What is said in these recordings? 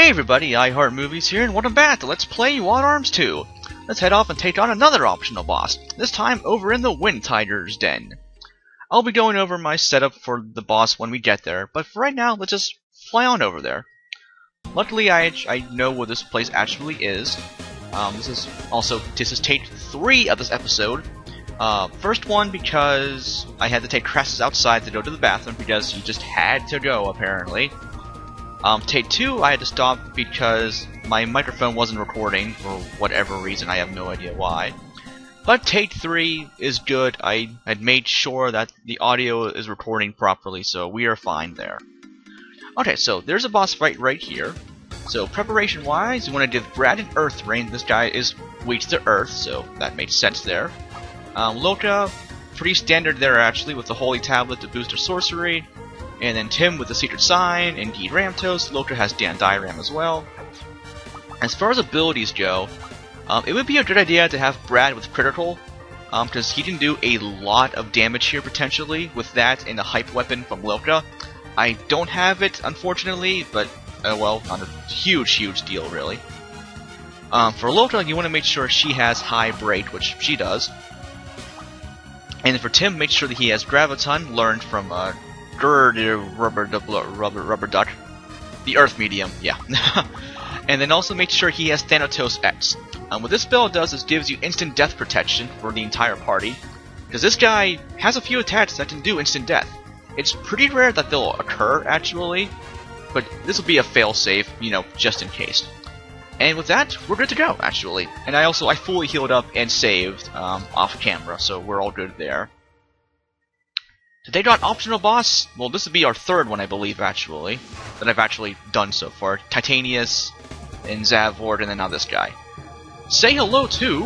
Hey everybody, iheartmovees here, and welcome back to Let's Play Wild Arms 2. Let's head off and take on another optional boss, this time over in the Wind Tiger's Den. I'll be going over my setup for the boss when we get there, but for right now, let's just fly on over there. Luckily, I know where this place actually is. This is take 3 of this episode. First one because I had to take Crassus outside to go to the bathroom because he just had to go, apparently. Take 2, I had to stop because my microphone wasn't recording for whatever reason, I have no idea why. But take 3 is good. I had made sure that the audio is recording properly, so we are fine there. Okay, so there's a boss fight right here. So preparation-wise, you want to give Brad an Earth Rain. This guy is weak to Earth, so that makes sense there. Loka, pretty standard there actually, with the Holy Tablet to boost her sorcery. And then Tim with the Secret Sign, indeed Ramtos. Loka has Dandiram as well. As far as abilities go, it would be a good idea to have Brad with Critical, because he can do a lot of damage here potentially with that and the Hype Weapon from Loka. I don't have it, unfortunately, but, well, not a huge deal, really. For Loka, you want to make sure she has High Break, which she does. And then for Tim, make sure that he has Graviton, learned from, Rubber Duck. The Earth Medium, yeah. And then also make sure he has Thanatos X. What this spell does is gives you instant death protection for the entire party, because this guy has a few attacks that can do instant death. It's pretty rare that they'll occur, actually, but this will be a fail-safe, you know, just in case. And with that, we're good to go, actually. And I fully healed up and saved off camera, so we're all good there. To take on optional boss, well, this would be our third one, I believe, actually, that I've actually done so far. Titanius, and Zavord, and then now this guy. Say hello to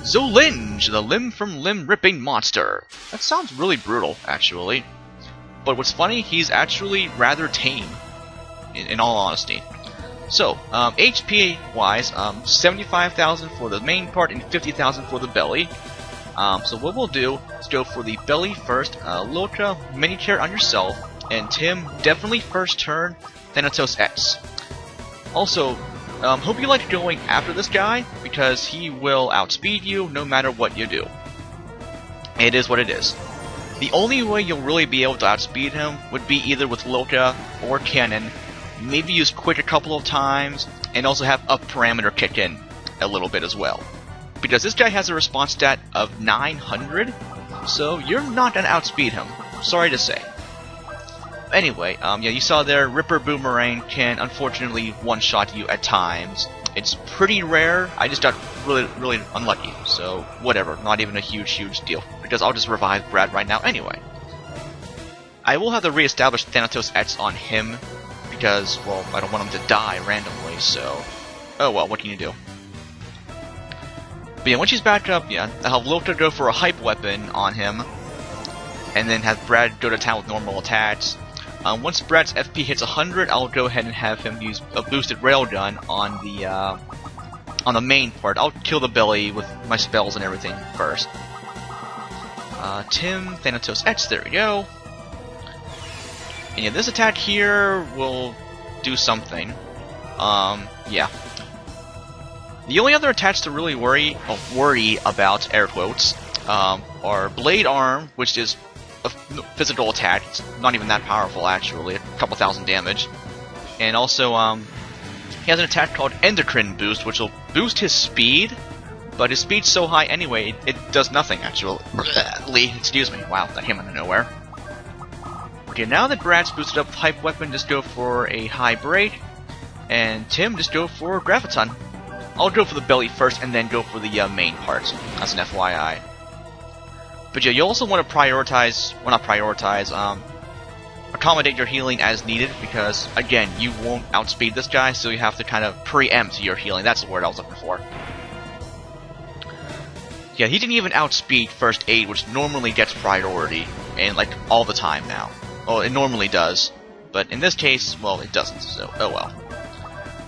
Zolinge, the limb-from-limb ripping monster. That sounds really brutal, actually. But what's funny, he's actually rather tame, in all honesty. So, HP-wise, 75,000 for the main part and 50,000 for the belly. So what we'll do is go for the belly first, Loka, mini-care on yourself, and Tim, definitely first turn, Thanatos X. Also, hope you like going after this guy, because he will outspeed you no matter what you do. It is what it is. The only way you'll really be able to outspeed him would be either with Loka or Cannon, maybe use Quick a couple of times, and also have Up Parameter kick in a little bit as well. Because this guy has a response stat of 900, so you're not gonna outspeed him. Sorry to say. Anyway, yeah, you saw there, Ripper Boomerang can unfortunately one-shot you at times. It's pretty rare. I just got really unlucky, so whatever. Not even a huge deal, because I'll just revive Brad right now anyway. I will have to reestablish Thanatos X on him, because, well, I don't want him to die randomly, so... Oh well, what can you do? But yeah, once she's back up, yeah, I'll have Loka go for a Hype Weapon on him, and then have Brad go to town with normal attacks. Once Brad's FP hits 100, I'll go ahead and have him use a boosted Railgun on the main part. I'll kill the belly with my spells and everything first. Tim, Thanatos X, there we go. And yeah, this attack here will do something. Yeah. The only other attacks to really worry about, air quotes, are Blade Arm, which is a physical attack. It's not even that powerful, actually. A couple thousand damage. And also, he has an attack called Endocrine Boost, which will boost his speed, but his speed's so high anyway, it does nothing, actually. Excuse me. Wow, that came out of nowhere. Okay, now that Brad's boosted up Hype Weapon, just go for a High Break, and Tim, just go for Graviton. I'll go for the belly first, and then go for the main part. That's an FYI. But yeah, you also want to prioritize, well not prioritize, accommodate your healing as needed, because, again, you won't outspeed this guy, so you have to kind of preempt your healing. That's the word I was looking for. Yeah, he didn't even outspeed First Aid, which normally gets priority, and like, all the time now. Well, it normally does, but in this case, well, it doesn't, so, oh well.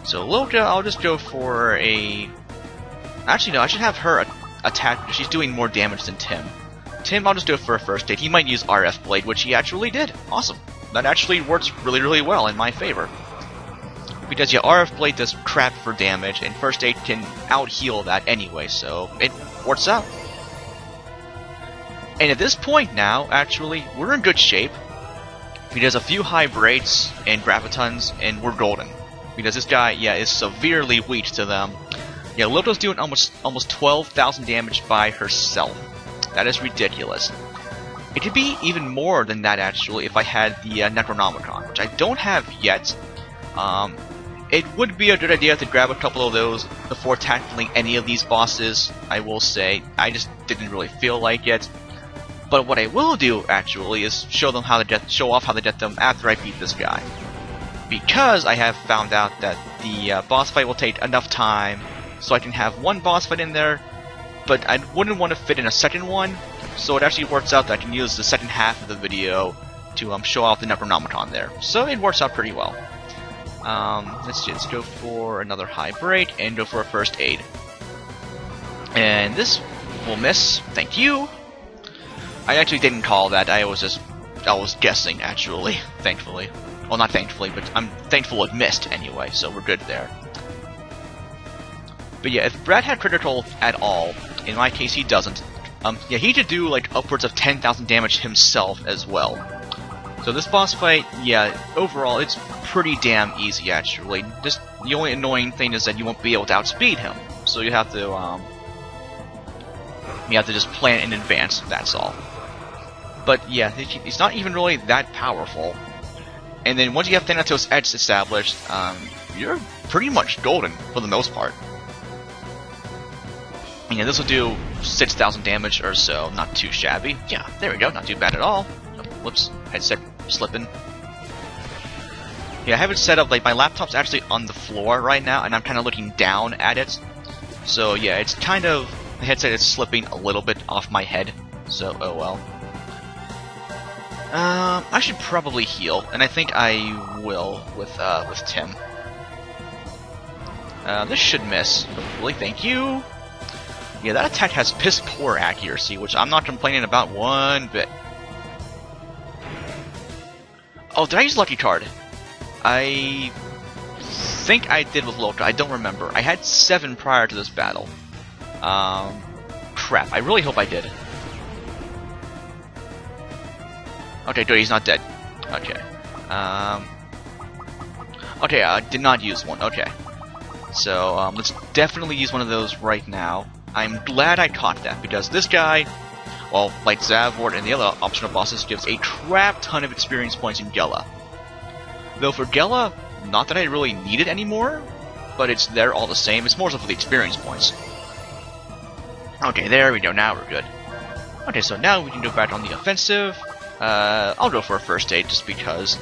So Loka, I'll just go for a... Actually, no, I should have her attack, because she's doing more damage than Tim. Tim, I'll just do it for a first aid. He might use RF Blade, which he actually did. Awesome. That actually works really well in my favor. Because yeah, RF Blade does crap for damage, and First Aid can out-heal that anyway, so it works out. And at this point now, actually, we're in good shape. Because a few high breaks and gravitons, and we're golden. Because this guy, yeah, is severely weak to them. Yeah, Loto's doing almost 12,000 damage by herself. That is ridiculous. It could be even more than that, actually, if I had the Necronomicon, which I don't have yet. It would be a good idea to grab a couple of those before tackling any of these bosses, I will say. I just didn't really feel like it. But what I will do, actually, is show off how to get them after I beat this guy. Because I have found out that the boss fight will take enough time, so I can have one boss fight in there, but I wouldn't want to fit in a second one, so it actually works out that I can use the second half of the video to show off the Necronomicon there. So it works out pretty well. Let's just go for another high break and go for a first aid. And this will miss. Thank you. I actually didn't call that. I was guessing, actually. Thankfully. Well, not thankfully, but I'm thankful it missed anyway, so we're good there. But yeah, if Brad had critical at all, in my case he doesn't, yeah, he could do like upwards of 10,000 damage himself as well. So this boss fight, yeah, overall it's pretty damn easy actually. Just the only annoying thing is that you won't be able to outspeed him. So you have to just plan in advance, that's all. But yeah, he's not even really that powerful. And then once you have Thanatos Edge established, you're pretty much golden for the most part. And yeah, this will do 6,000 damage or so, not too shabby. Yeah, there we go, not too bad at all. Oh, whoops, headset slipping. Yeah, I have it set up, like, my laptop's actually on the floor right now, and I'm kind of looking down at it. So yeah, it's kind of, the headset is slipping a little bit off my head, so oh well. I should probably heal, and I think I will with Tim. This should miss, hopefully, thank you! Yeah, that attack has piss poor accuracy, which I'm not complaining about one bit. Oh, did I use Lucky Card? I think I did with Loka, I don't remember. I had 7 prior to this battle. Crap, I really hope I did. Okay, good, he's not dead. Okay. Okay, I did not use one, okay. So, let's definitely use one of those right now. I'm glad I caught that, because this guy, well, like Zavord and the other optional bosses, gives a crap ton of experience points in Gela. Though for Gela, not that I really need it anymore, but it's there all the same. It's more so for the experience points. Okay, there we go, now we're good. Okay, so now we can go back on the offensive. I'll go for a first aid, just because.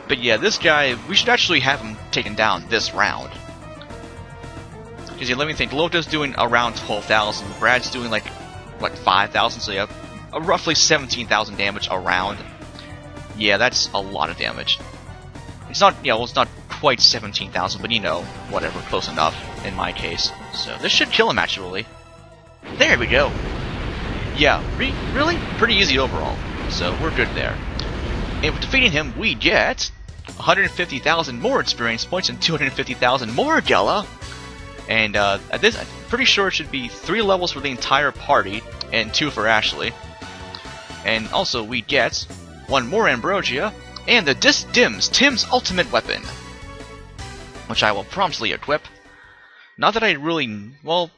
But yeah, this guy, we should actually have him taken down this round. Because yeah, let me think, Lota's doing around 12,000, Brad's doing like, what, 5,000, so yeah, roughly 17,000 damage around. Yeah, that's a lot of damage. It's not, you know, it's not quite 17,000, but you know, whatever, close enough, in my case. So this should kill him, actually. There we go! Yeah, really pretty easy overall, so we're good there. And with defeating him, we get 150,000 more experience points and 250,000 more Gela. And at this, I'm pretty sure it should be 3 levels for the entire party, and 2 for Ashley. And also, we get 1 more Ambrosia, and the Disc Dims, Tim's ultimate weapon, which I will promptly equip. Not that I really, well,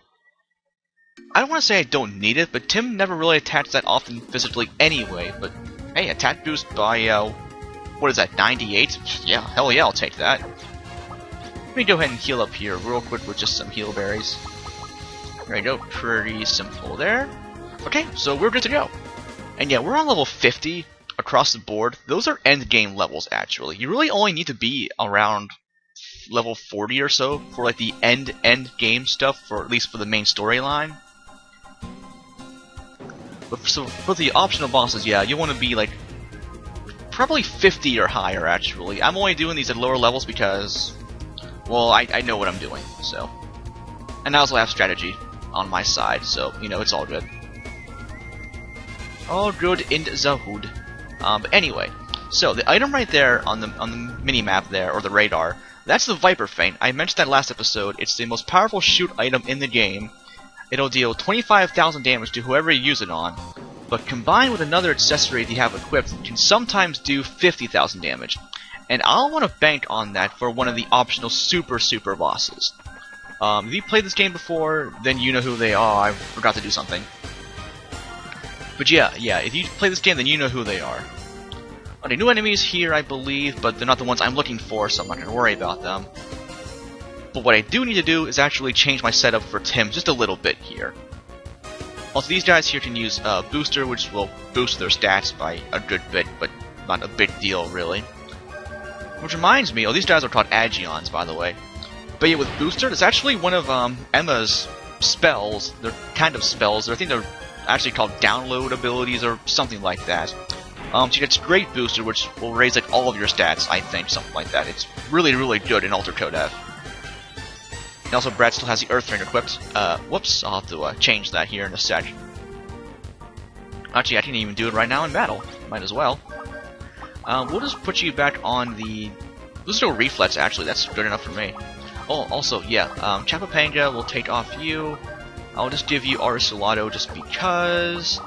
I don't want to say I don't need it, but Tim never really attacks that often physically anyway. But hey, attack boost by, what is that, 98? Yeah, hell yeah, I'll take that. Let me go ahead and heal up here real quick with just some heal berries. There we go, pretty simple there. Okay, so we're good to go. And yeah, we're on level 50 across the board. Those are end game levels, actually. You really only need to be around level 40 or so for like the end game stuff, for at least for the main storyline. But for the optional bosses, yeah, you want to be like probably 50 or higher, actually. I'm only doing these at lower levels because, well, I know what I'm doing, so. And I also have strategy on my side, so, you know, it's all good. All good in the hood. But anyway, So the item right there on the mini map there, or the radar, that's the Viper Feint. I mentioned that last episode. It's the most powerful shoot item in the game. It'll deal 25,000 damage to whoever you use it on, but combined with another accessory that you have equipped, it can sometimes do 50,000 damage. And I'll want to bank on that for one of the optional super bosses. If you played this game before, then you know who they are. I forgot to do something. But yeah, if you play this game, then you know who they are. Okay, new enemies here, I believe, but they're not the ones I'm looking for, so I'm not going to worry about them. But what I do need to do is actually change my setup for Tim just a little bit here. Also, these guys here can use Booster, which will boost their stats by a good bit, but not a big deal, really. Which reminds me, these guys are called Agions, by the way. But yeah, with Booster, it's actually one of Emma's spells. They're kind of spells. I think they're actually called download abilities or something like that. She gets Great Booster, which will raise like all of your stats, I think, something like that. It's really good in Alter Code F. And also, Brad still has the Earth Ring equipped. Whoops, I'll have to change that here in a sec. Actually, I can even do it right now in battle. Might as well. We'll just put you back on the... Let's do a Reflex, actually. That's good enough for me. Oh, also, yeah, Chapapanga will take off you. I'll just give you Arisolado just because...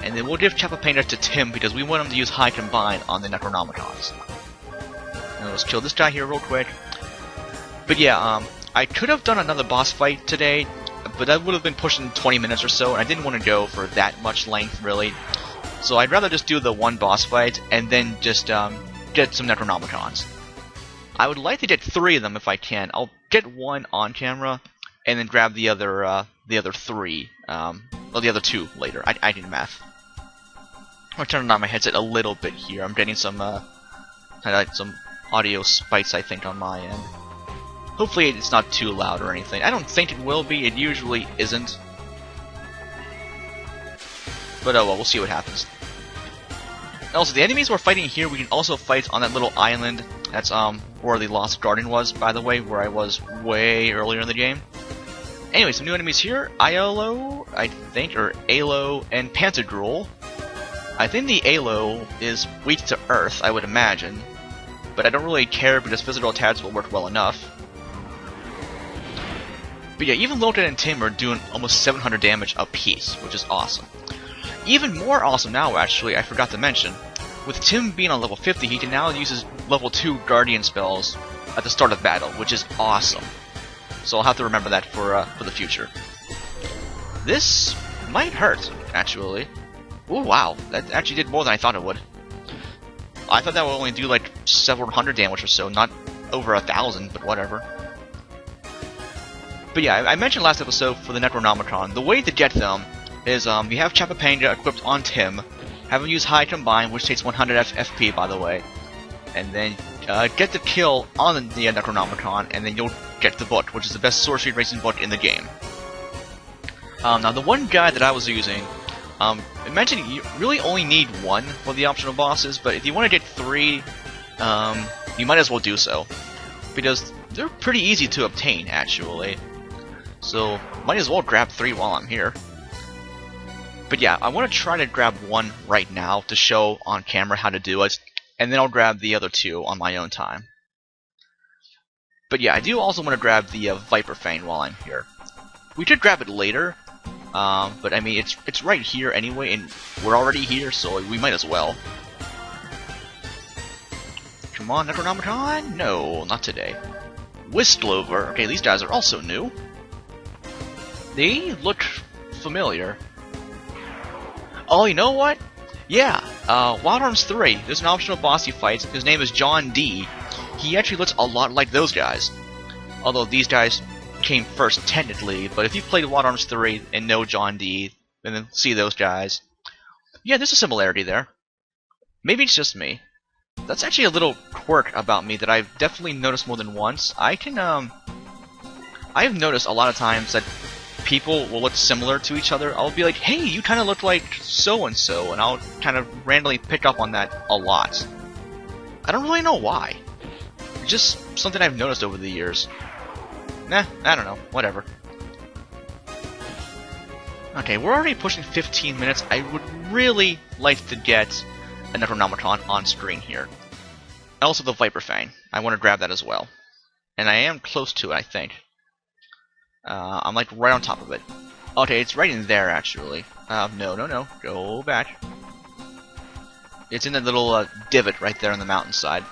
And then we'll give Chapapanga to Tim because we want him to use High Combine on the Necronomicons. And let's kill this guy here real quick. But yeah, I could have done another boss fight today, but that would have been pushing 20 minutes or so, and I didn't want to go for that much length, really. So I'd rather just do the one boss fight, and then just get some Necronomicons. I would like to get 3 of them if I can. I'll get 1 on camera, and then grab the other 3, well, the other 2 later. I did math. I'm turning on my headset a little bit here. I'm getting some some audio spikes, I think, on my end. Hopefully it's not too loud or anything. I don't think it will be. It usually isn't. But oh well, we'll see what happens. Also, the enemies we're fighting here, we can also fight on that little island. That's where the Lost Garden was, by the way, where I was way earlier in the game. Anyway, some new enemies here. Aiolo, I think, or Alo, and Pantagruel. I think the Alo is weak to Earth, I would imagine. But I don't really care because physical attacks will work well enough. But yeah, even Logan and Tim are doing almost 700 damage apiece, which is awesome. Even more awesome now, actually, I forgot to mention. With Tim being on level 50, he can now use his level 2 Guardian spells at the start of battle, which is awesome. So I'll have to remember that for the future. This might hurt, actually. Ooh, wow, that actually did more than I thought it would. I thought that would only do like several hundred damage or so, not over 1,000, but whatever. But yeah, I mentioned last episode for the Necronomicon, the way to get them is you have Chapapanga equipped on Tim, have him use High Combine, which takes 100 FP, by the way, and then get the kill on the Necronomicon, and then you'll get the book, which is the best sorcery racing book in the game. Now, the one guy that I was using, I mentioned you really only need 1 for the optional bosses, but if you want to get 3, you might as well do so, because they're pretty easy to obtain, actually. So, might as well grab 3 while I'm here. But yeah, I want to try to grab 1 right now to show on camera how to do it, and then I'll grab the other 2 on my own time. But yeah, I do also want to grab the Viper Feint while I'm here. We could grab it later, but I mean, it's right here anyway, and we're already here, so we might as well. Come on, Necronomicon? No, not today. Whistlover. Okay, these guys are also new. They look familiar. Oh, you know what? Yeah, Wild Arms 3. There's an optional boss you fight. His name is John D. He actually looks a lot like those guys. Although these guys came first technically, but if you've played Wild Arms 3 and know John D, and then see those guys, yeah, there's a similarity there. Maybe it's just me. That's actually a little quirk about me that I've definitely noticed more than once. I've noticed a lot of times that people will look similar to each other. I'll be like, hey, you kind of look like so-and-so, and I'll kind of randomly pick up on that a lot. I don't really know why. It's just something I've noticed over the years. Nah, I don't know. Whatever. Okay, we're already pushing 15 minutes. I would really like to get a Necronomicon on screen here. Also the Viper Fang. I want to grab that as well. And I am close to it, I think. I'm like right on top of it. Okay, it's right in there actually. No. Go back. It's in that little divot right there on the mountainside.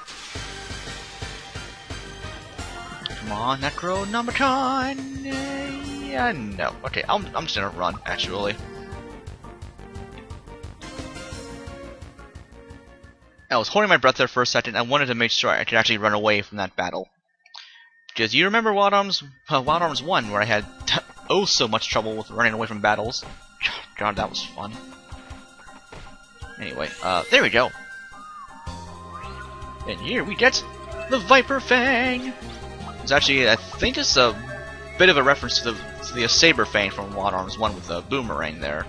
Come on, Necronomicon! Yeah, no. Okay, I'm just gonna run, actually. I was holding my breath there for a second. I wanted to make sure I could actually run away from that battle. Because you remember Wild Arms 1, where I had oh so much trouble with running away from battles. God, that was fun. Anyway, there we go. And here we get the Viper Fang! It's actually, I think it's a bit of a reference to the Saber Fang from Wild Arms 1 with the boomerang there.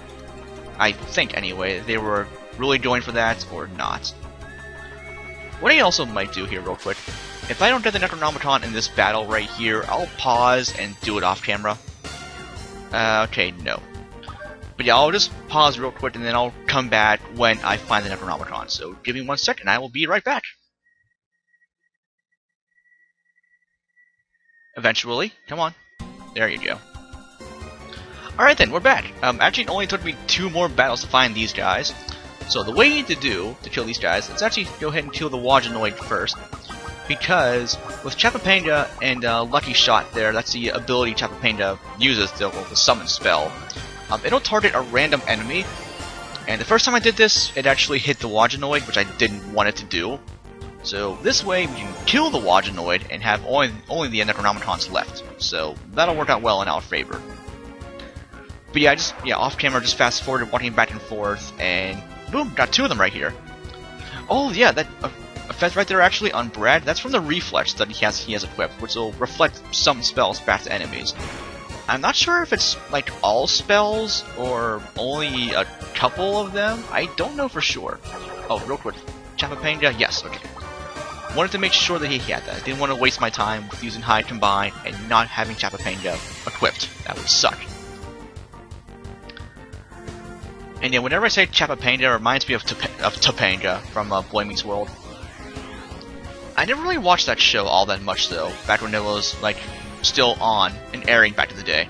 I think, anyway. They were really going for that, or not. What I also might do here real quick, if I don't get the Necronomicon in this battle right here, I'll pause and do it off camera. Okay, no. But yeah, I'll just pause real quick and then I'll come back when I find the Necronomicon. So give me 1 second, I will be right back. Eventually. Come on. There you go. Alright then, we're back. Actually, it only took me 2 more battles to find these guys. So the way you need to do to kill these guys, let's actually go ahead and kill the Wagenoid first. Because with Chapapanga and Lucky Shot there, that's the ability Chapapanga uses the summon spell. It'll target a random enemy. And the first time I did this, it actually hit the Wagenoid, which I didn't want it to do. So this way we can kill the Wagenoid and have only the Necronomicons left. So that'll work out well in our favor. But yeah, off camera, just fast forwarded, walking back and forth, and boom, got 2 of them right here. Oh yeah, that effect right there actually on Brad, that's from the Reflex that he has equipped, which will reflect some spells back to enemies. I'm not sure if it's like all spells or only a couple of them. I don't know for sure. Oh, real quick, Chapapanga, yes, okay. Wanted to make sure that he had that. I didn't want to waste my time with using High Combine and not having Chapapanga equipped. That would suck. And yeah, whenever I say Chapapanga, it reminds me of Topanga from Boy Meets World. I never really watched that show all that much though, back when it was like still on and airing back in the day.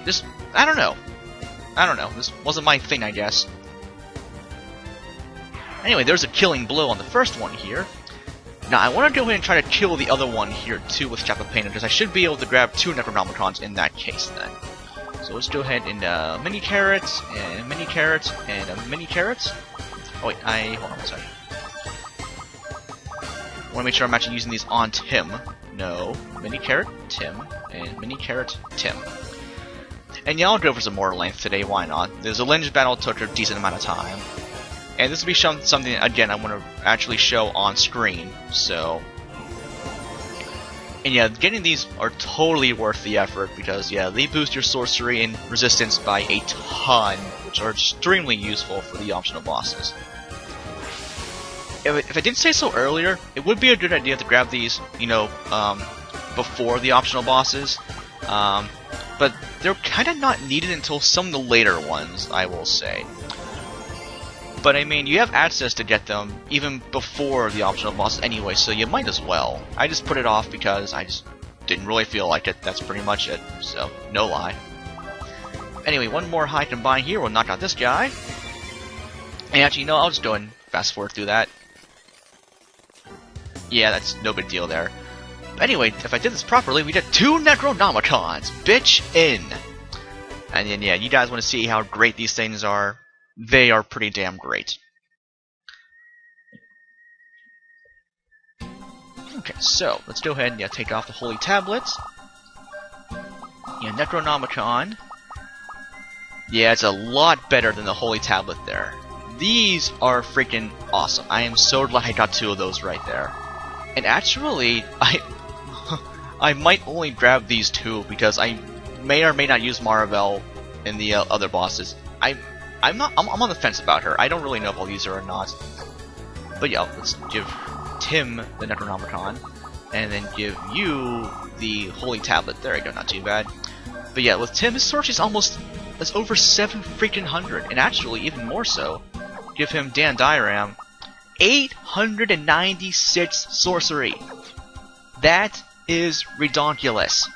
Just, I don't know. This wasn't my thing, I guess. Anyway, there's a killing blow on the first one here. Now, I want to go ahead and try to kill the other one here too with Chapapanga, because I should be able to grab 2 Necronomicons in that case then. So let's go ahead and mini carrots, and mini carrots, and mini carrots. Oh wait, hold on 1 second. I want to make sure I'm actually using these on Tim. No, mini carrot, Tim, and mini carrot, Tim. And yeah, I'll go for some more length today, why not? The Zolinge battle took a decent amount of time. And this will be something, again, I want to actually show on screen, so... And yeah, getting these are totally worth the effort, because yeah, they boost your sorcery and resistance by a ton, which are extremely useful for the optional bosses. If I didn't say so earlier, it would be a good idea to grab these, you know, before the optional bosses, but they're kind of not needed until some of the later ones, I will say. But I mean, you have access to get them even before the optional boss anyway, so you might as well. I just put it off because I just didn't really feel like it. That's pretty much it, so no lie. Anyway, 1 more High Combine here will knock out this guy. And actually, no, I'll just go and fast forward through that. Yeah, that's no big deal there. But anyway, if I did this properly, we get 2 Necronomicons! Bitch in! And then yeah, you guys want to see how great these things are. They are pretty damn great. Okay, so let's go ahead and take off the Holy Tablets. Yeah, Necronomicon. Yeah, it's a lot better than the Holy Tablet there. These are freaking awesome. I am so glad I got 2 of those right there. And actually, I might only grab these 2 because I may or may not use Marvel in the other bosses. I'm on the fence about her. I don't really know if I'll use her or not. But yeah, let's give Tim the Necronomicon, and then give you the Holy Tablet. There you go, not too bad. But yeah, with Tim, his sorcery is over 7 freaking hundred, and actually even more so. Give him Dan Diorama, 896 sorcery. That is redonkulous.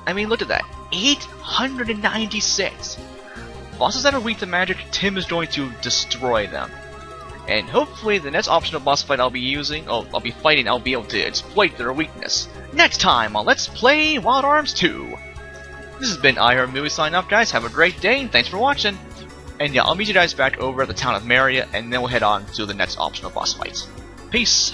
I mean, look at that. 896. Bosses that are weak to magic, Tim is going to destroy them. And hopefully the next optional boss fight I'll be fighting, I'll be able to exploit their weakness. Next time on Let's Play Wild Arms 2. This has been iheartmovees signing off, guys. Have a great day, and thanks for watching. And yeah, I'll meet you guys back over at the town of Maria, and then we'll head on to the next optional boss fight. Peace!